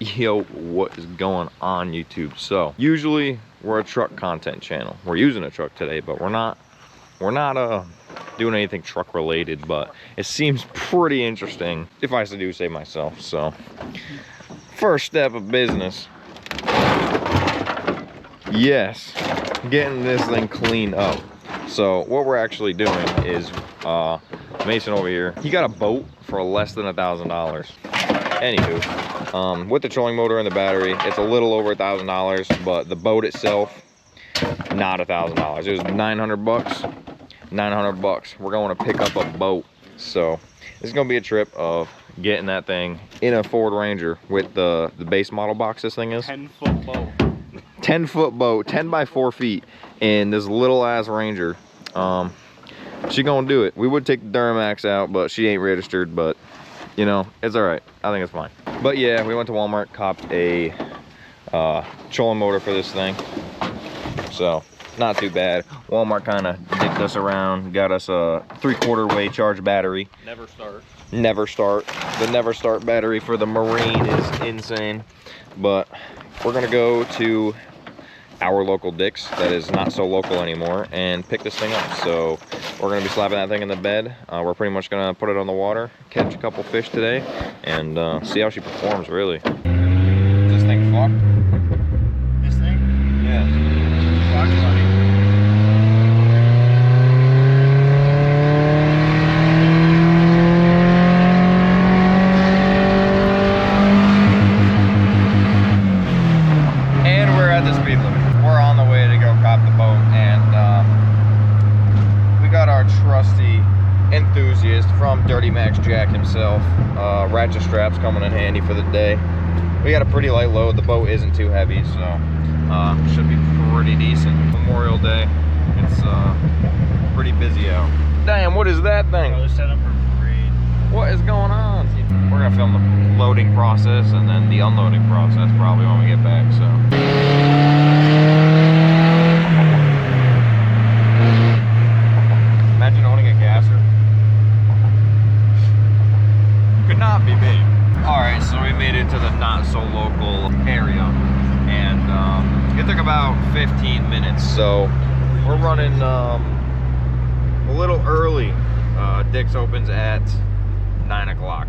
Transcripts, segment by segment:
Yo, what is going on YouTube? So usually we're a truck content channel. We're using a truck today, but we're not doing anything truck related, but it seems pretty interesting if I do say myself. So first step of business, yes, getting this thing cleaned up. So what we're actually doing is Mason over here, he got a boat for less than $1,000. Anywho, with the trolling motor and the battery, it's a little over $1,000, but the boat itself, not $1,000. It was 900 bucks. 900 bucks. We're going to pick up a boat. So it's gonna be a trip of getting that thing in a Ford Ranger with the base model box this thing is. 10-foot boat. 10-foot boat, 10 by 4 feet, in this little ass Ranger. She gonna do it. We would take the Duramax out, but she ain't registered, but you know, it's all right. I think it's fine. But yeah, we went to Walmart, copped a trolling motor for this thing. So not too bad. Walmart kind of dicked us around, got us a 3/4 way charge battery. Never start. Never start. The never start battery for the Marine is insane. But we're gonna go to our local Dick's that is not so local anymore and pick this thing up. So we're gonna be slapping that thing in the bed. We're pretty much gonna put it on the water, catch a couple fish today, and see how she performs, really. Is this thing fucked? This thing? Yeah. Fucked, buddy. And we're at the speed limit. We're on the way to go cop the boat, and we got our trusty enthusiast from Dirty Max Jack himself. Ratchet straps coming in handy for the day. We got a pretty light load. The boat isn't too heavy, so should be pretty decent. Memorial Day, it's pretty busy out. Damn, what is that thing? They're set up for parade. What is going on? We're gonna film the loading process and then the unloading process probably when we get back, so. Imagine owning a gasser. Could not be me. Alright, so we made it to the not so local area, and it took about 15 minutes, so we're running a little early. Dick's opens at 9 o'clock.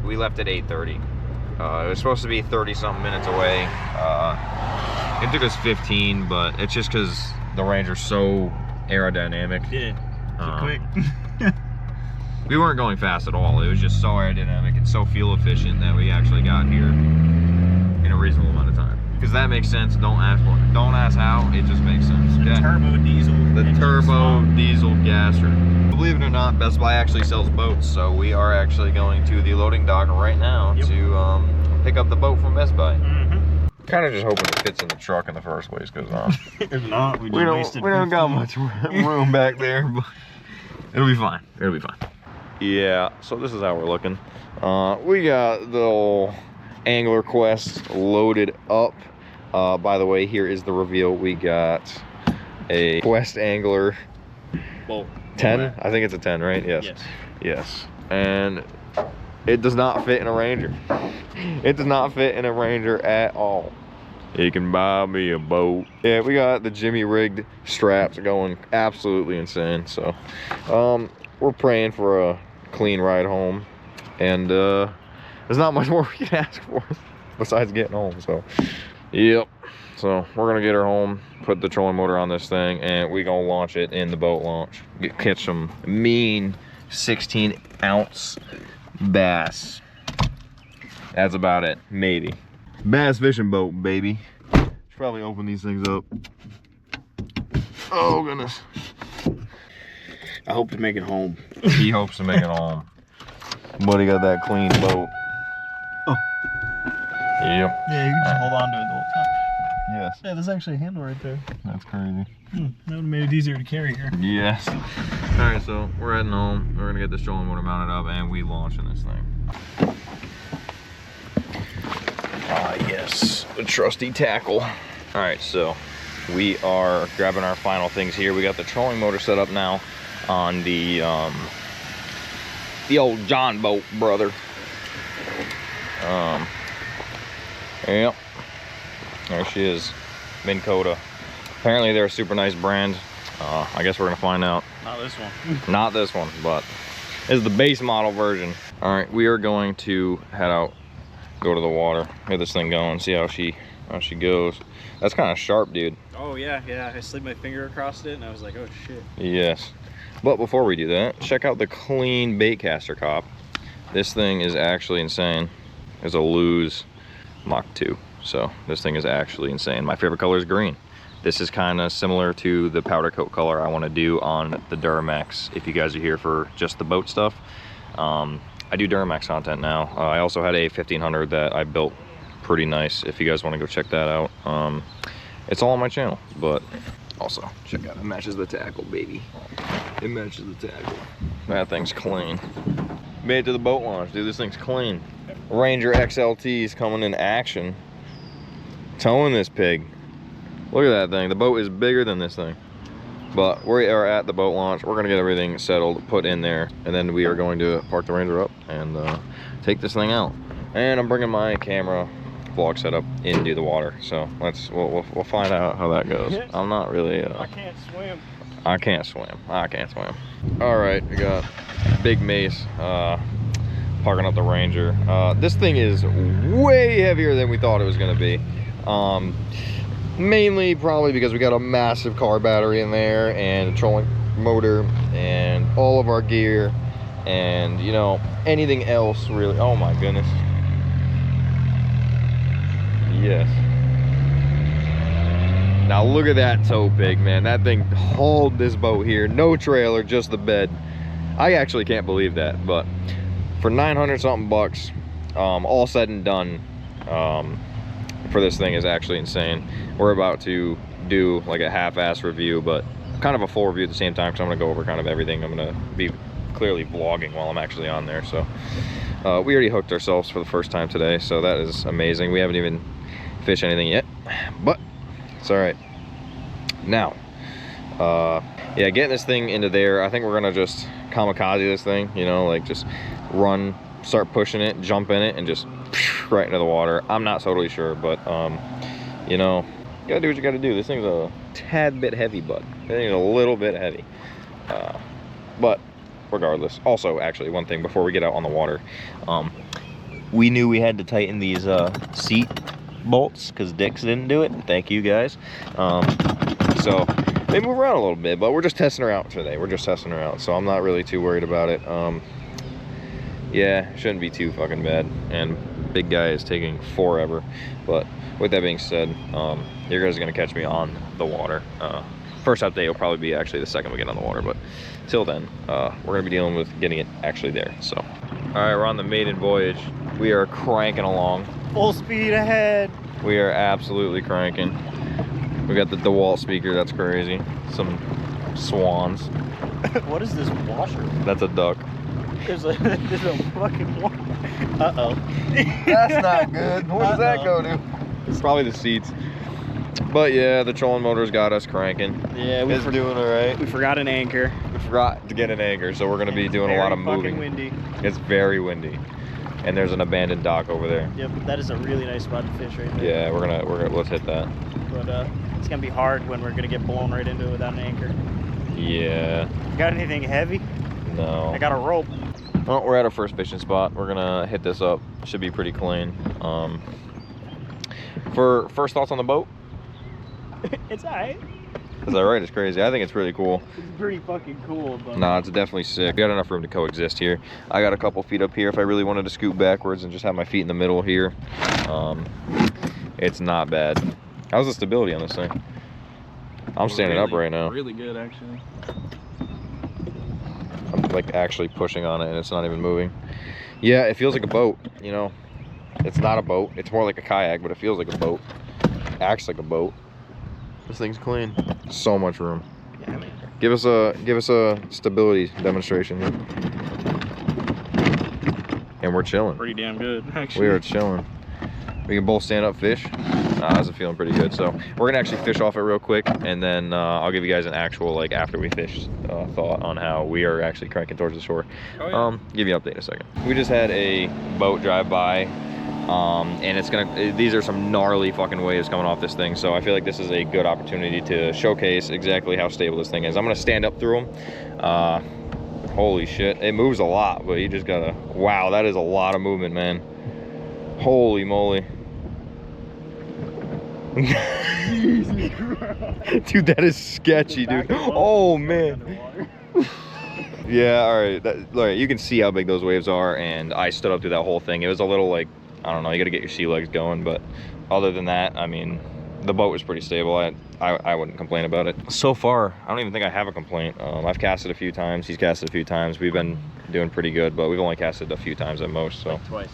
We left at 8:30. It was supposed to be 30-something minutes away. It took us 15, but it's just because the Ranger's so aerodynamic. Yeah, quick. We weren't going fast at all. It was just so aerodynamic and so fuel efficient that we actually got here in a reasonable amount of time. Because that makes sense. Don't ask for it. Don't ask how. It just makes sense. The Okay? turbo diesel. The turbo diesel gasser. Believe it or not, Best Buy actually sells boats, so we are actually going to the loading dock right now to pick up the boat from Best Buy. Kind of just hoping it fits in the truck in the first place, because If not, we don't got much room back there, but it'll be fine. It'll be fine. Yeah, so this is how we're looking. We got the old Angler Quest loaded up. By the way, here is the reveal. We got a Quest Angler boat. 10? I think it's a 10, right? Yes. Yes. Yes. And it does not fit in a Ranger. It does not fit in a Ranger at all. You can buy me a boat. Yeah, we got the Jimmy rigged straps going absolutely insane. So we're praying for a clean ride home, and there's not much more we can ask for besides getting home. So yep, so we're gonna get her home, put the trolling motor on this thing, and we gonna launch it in the boat launch. Catch some mean 16-ounce bass. That's about it. Maybe bass fishing boat, baby. Should probably open these things up. Oh goodness. I hope to make it home. He hopes to make it home. Buddy got that clean boat. Oh. Yep. Yeah, you can just hold on to it the whole time. Yes. Yeah, there's actually a handle right there. That's crazy. That would have made it easier to carry here. Yes. Alright, so we're heading home. We're gonna get this trolling motor mounted up and we launching this thing. Ah, yes. The trusty tackle. Alright, so we are grabbing our final things here. We got the trolling motor set up now on the old John boat, brother. Yep. There she is. Minn Kota. Apparently they're a super nice brand. I guess we're gonna find out. Not this one. Not this one, but this is the base model version. All right, we are going to head out, go to the water, get this thing going, see how she goes. That's kind of sharp, dude. Oh yeah, yeah. I slid my finger across it and I was like, oh shit. Yes. But before we do that, check out the clean baitcaster cop. This thing is actually insane. It's a Lose Mach 2. So this thing is actually insane. My favorite color is green. This is kind of similar to the powder coat color I want to do on the Duramax. If you guys are here for just the boat stuff, I do Duramax content now. I also had a 1500 that I built pretty nice. If you guys want to go check that out, it's all on my channel. But also check out, it matches the tackle, baby. It matches the tackle. That thing's clean. Made it to the boat launch, dude. This thing's clean. Ranger XLT's coming in action. Towing this pig. Look at that thing. The boat is bigger than this thing. But we are at the boat launch. We're gonna get everything settled, put in there, and then we are going to park the Ranger up and take this thing out. And I'm bringing my camera vlog setup into the water. So we'll find out how that goes. I'm not really. I can't swim. I can't swim. I can't swim. All right, we got Big Mace parking up the Ranger. This thing is way heavier than we thought it was gonna be. Mainly probably because we got a massive car battery in there and a trolling motor and all of our gear and, you know, anything else really. Oh my goodness. Yes. Now look at that tow pig, man. That thing hauled this boat here. No trailer, just the bed. I actually can't believe that, but for 900 something bucks, all said and done, for this thing is actually insane. We're about to do like a half-ass review, but kind of a full review at the same time, because I'm gonna go over kind of everything. I'm gonna be clearly vlogging while I'm actually on there. So we already hooked ourselves for the first time today, so that is amazing. We haven't even fished anything yet, but it's all right. Now, yeah, getting this thing into there, I think we're gonna just kamikaze this thing, you know, like just run, start pushing it, jump in it, and just right into the water. I'm not totally sure, but you know, you gotta do what you gotta do. This thing's a tad bit heavy, bud. I think it's a little bit heavy, but regardless. Also, actually, one thing before we get out on the water, we knew we had to tighten these seat bolts because Dix didn't do it. Thank you guys. So they move around a little bit, but we're just testing her out today. We're just testing her out, so I'm not really too worried about it. Yeah, shouldn't be too fucking bad, and big guy is taking forever. But with that being said, you guys are gonna catch me on the water. First update will probably be actually the second we get on the water, but till then, we're gonna be dealing with getting it actually there. So, all right, we're on the Maiden voyage. We are cranking along. Full speed ahead. We are absolutely cranking. We got the DeWalt speaker, that's crazy. Some swans. What is this washer? That's a duck. There's a fucking one. Uh-oh. That's not good. Where does that go to? It's probably the seats. But yeah, the trolling motor's got us cranking. Yeah, it's doing all right. We forgot an anchor. We forgot to get an anchor, so we're gonna be doing a lot of moving. Very fucking windy. It's very windy. And there's an abandoned dock over there. Yep, that is a really nice spot to fish right there. Yeah, we're gonna let's hit that. But it's gonna be hard when we're gonna get blown right into it without an anchor. Yeah. Got anything heavy? No. I got a rope. Well, we're at our first fishing spot. We're gonna hit this up. Should be pretty clean. For first thoughts on the boat? It's alright. Is that right? It's crazy. I think it's really cool. It's pretty fucking cool, but Nah, it's definitely sick. We got enough room to coexist here. I got a couple feet up here if I really wanted to scoot backwards and just have my feet in the middle here. It's not bad. How's the stability on this thing? I'm standing up right now. Really good, actually. I'm like actually pushing on it and it's not even moving. Yeah, it feels like a boat, you know. It's not a boat. It's more like a kayak, but it feels like a boat. Acts like a boat. This thing's clean. So much room. Yeah, man. Give us a stability demonstration here. And we're chilling. Pretty damn good, actually. We are chilling. We can both stand up fish. This is feeling pretty good. So we're gonna actually fish off it real quick, and then I'll give you guys an actual, like, after we fish thought on how we are actually cranking towards the shore. Oh, yeah. Give you an update in a second. We just had a boat drive by. And it's gonna, these are some gnarly fucking waves coming off this thing. So I feel like this is a good opportunity to showcase exactly how stable this thing is. I'm gonna stand up through them. Holy shit, it moves a lot, but you just gotta, wow, that is a lot of movement, man. Holy moly. Dude, that is sketchy, dude. Oh man. Yeah, all right, you can see how big those waves are, and I stood up through that whole thing. It was a little like, I don't know, you gotta get your sea legs going, but other than that, I mean, the boat was pretty stable. I wouldn't complain about it. So far, I don't even think I have a complaint. I've casted a few times, he's casted a few times. We've been doing pretty good, but we've only casted a few times at most, so. Like twice.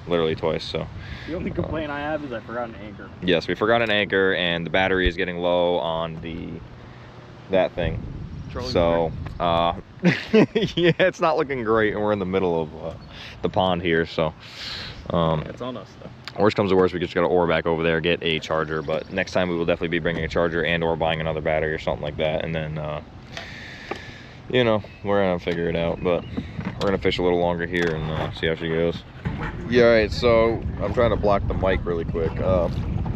Literally twice, so. The only complaint I have is I forgot an anchor. Yes, we forgot an anchor, and the battery is getting low on that thing. So, yeah, it's not looking great, and we're in the middle of the pond here, so. It's on us, though. Worst comes to worst, we just gotta oar back over there, get a charger, but next time we will definitely be bringing a charger and or buying another battery or something like that, and then, you know, we're gonna figure it out, but we're gonna fish a little longer here and see how she goes. Yeah, all right, so I'm trying to block the mic really quick.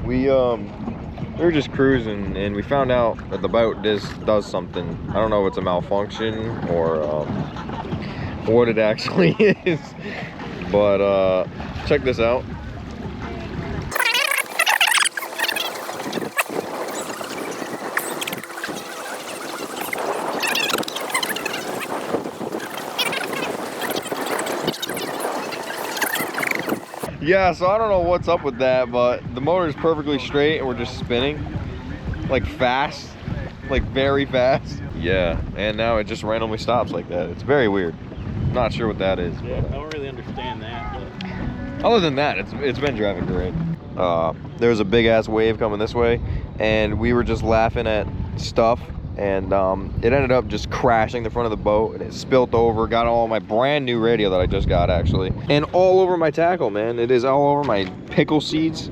We were just cruising, and we found out that the boat does something. I don't know if it's a malfunction or what it actually is, but check this out. Yeah, so I don't know what's up with that, but the motor is perfectly straight and we're just spinning like fast, like very fast. Yeah, and now it just randomly stops like that. It's very weird. Not sure what that is. Yeah, I don't really understand that, but other than that, it's been driving great. There was a big ass wave coming this way, and we were just laughing at stuff, and it ended up just crashing the front of the boat, and it spilt over, got all my brand new radio that I just got actually, and all over my tackle, man. It is all over my pickle seeds.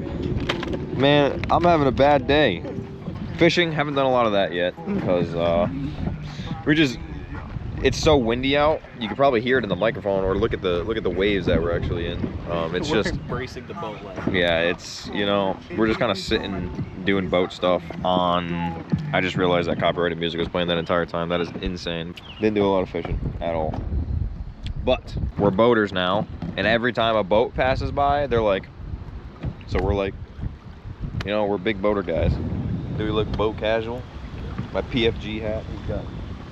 Man, I'm having a bad day. Fishing, haven't done a lot of that yet, because it's so windy out. You can probably hear it in the microphone, or look at the waves that we're actually in. It's we're just embracing the boat life. Yeah, it's, you know, we're just kind of sitting doing boat stuff on. I just realized that copyrighted music was playing that entire time. That is insane. Didn't do a lot of fishing at all. But we're boaters now, and every time a boat passes by, they're like, so we're like, you know, we're big boater guys. Do we look boat casual? My PFG hat, we've got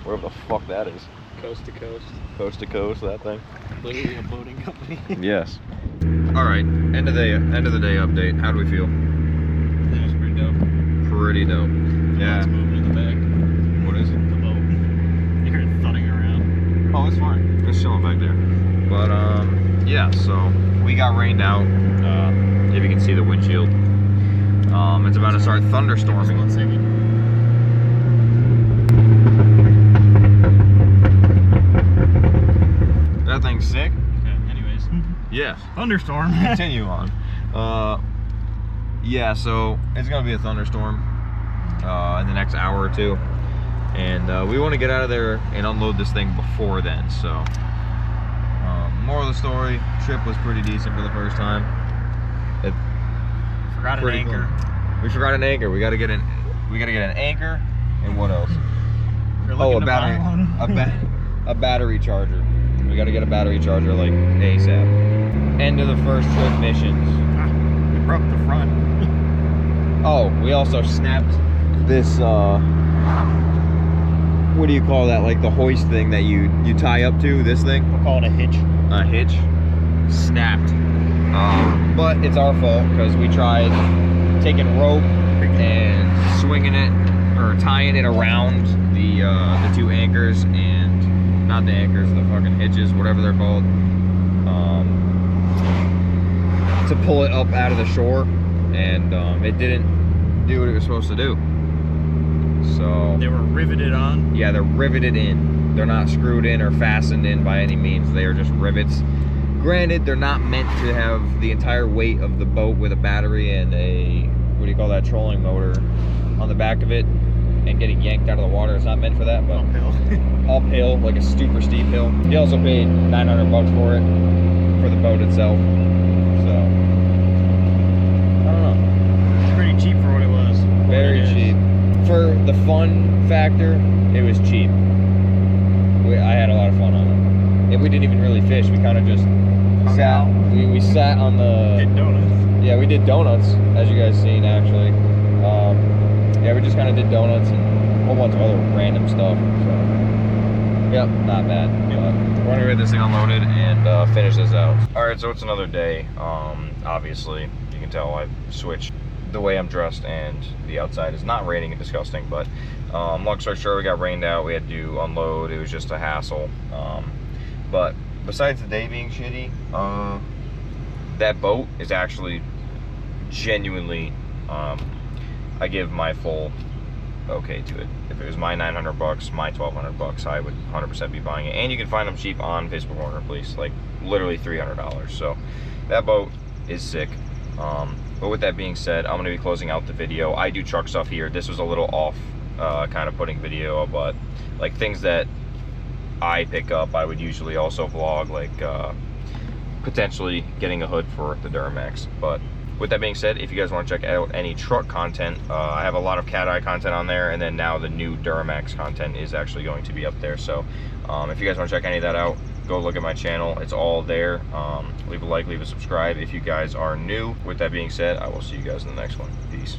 whatever the fuck that is. Coast to coast. Coast to coast, that thing. Literally a boating company. Yes. All right, end of the day update. How do we feel? That was pretty dope. Pretty dope. Yeah. It's moving in the back. What is it? The boat. You hear it thudding around. Oh, it's fine. It's chilling back there. But yeah. So we got rained out. If you can see the windshield, it's about to start thunderstorming. One second. That thing's sick. Okay, anyways. Yes. Thunderstorm. Continue on. Yeah, so it's gonna be a thunderstorm in the next hour or two, and we want to get out of there and unload this thing before then. So, moral of the story: trip was pretty decent for the first time. Forgot an anchor. Cool. We forgot an anchor. We gotta get an anchor, and what else? Oh, a battery. A battery charger. We gotta get a battery charger like ASAP. End of the first trip missions. We broke the front. Oh, we also snapped this, what do you call that? Like the hoist thing that you tie up to, this thing? We'll call it a hitch. A hitch. Snapped. But it's our fault because we tried taking rope and swinging it, or tying it around the two anchors, and not the anchors, the fucking hitches, whatever they're called, to pull it up out of the shore, and it didn't do what it was supposed to do. So they were riveted on? Yeah, they're riveted in. They're not screwed in or fastened in by any means. They are just rivets. Granted, they're not meant to have the entire weight of the boat with a battery and a, what do you call that, trolling motor on the back of it and getting yanked out of the water. It's not meant for that, but uphill. Uphill, like a super steep hill. He also paid $900 for it, for the boat itself. So fun factor, it was cheap. I had a lot of fun on it. And we didn't even really fish. We kind of just sat. We sat on the... Did donuts. Yeah, we did donuts, as you guys seen, actually. Yeah, we just kind of did donuts and a whole bunch of other random stuff. So, yep, not bad. But we're gonna get this thing unloaded and finish this out. All right, so it's another day. Obviously, you can tell I switched the way I'm dressed, and the outside is not raining and disgusting. But long story short, we got rained out. We had to unload. It was just a hassle. But besides the day being shitty, that boat is actually genuinely, I give my full okay to it. If it was my 900 bucks, my 1200 bucks, I would 100% be buying it. And you can find them cheap on Facebook Marketplace, like literally $300. So that boat is sick. But with that being said, I'm going to be closing out the video. I do truck stuff here. This was a little off kind of putting video, but like things that I pick up, I would usually also vlog, like potentially getting a hood for the Duramax. But with that being said, if you guys want to check out any truck content, I have a lot of cat eye content on there, and then now the new Duramax content is actually going to be up there. So if you guys want to check any of that out, go look at my channel. It's all there. Leave a like, leave a subscribe if you guys are new. With that being said, I will see you guys in the next one. Peace.